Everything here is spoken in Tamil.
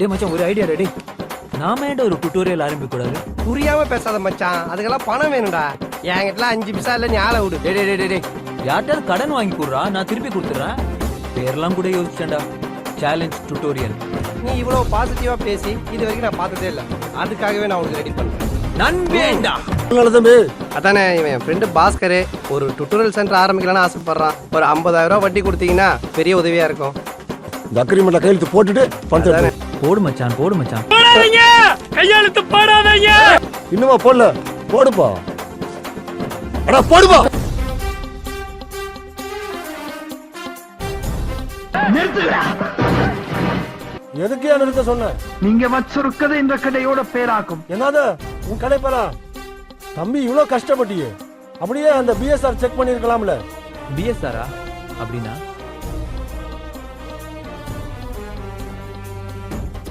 டே மச்சான் ஒரு ஐடியா டே. நாம ஏன்டா ஒரு டுட்டோரியல் ஆரம்பிக்க கூடாது? புரியாம பேசாத மச்சான், அதுக்கெல்லாம் பணம் வேணும்டா. என்கிட்ட 5 பைசா இல்ல, நீ ஆளை விடு. டே டே டே டே யார்ட்டாவது கடன் வாங்கி கொடுறா, நான் திருப்பி கொடுத்துறேன். பேர்லாம் கூட யோசிச்சேன்டா. Challenge tutorial. நீ இவ்வளவு பாசிட்டிவா பேசி இது வரைக்கும் நான் பார்த்ததே இல்ல. அதுக்காகவே நான் உனக்கு ரெடி பண்றேன். நண்பேண்டா. தம்பி அதானே இவன் என் ஃப்ரெண்டு பாஸ்கர் ஒரு டுட்டோரியல் சென்டர் ஆரம்பிக்கலாம்னு ஆசைப்படுறான். ஒரு 50,000 ரூபாய் வட்டி கொடுத்தீங்கன்னா பெரிய உதவியா இருக்கும். இந்த அக்ரிமெண்ட்ல கையெழுத்து போட்டுட்டு பண்றேன். போடு மச்சான், போடு மச்சான். கையெழுத்து போடாதீங்க. இன்னுமா போடல? போடுப்பா. அடா போடுப்பா. எதுக்கு நிறுத்த சொன்ன? நீங்க வச்சிருக்கிறது இந்த கடையோட பேராக்கும். என்னது உன் கடை பேரா? தம்பி இவ்வளவு கஷ்டப்பட்டியே, அப்படியே அந்த பிஎஸ்ஆர் செக் பண்ணிருக்கலாம்ல. பிஎஸ்ஆரா அப்படின்னா?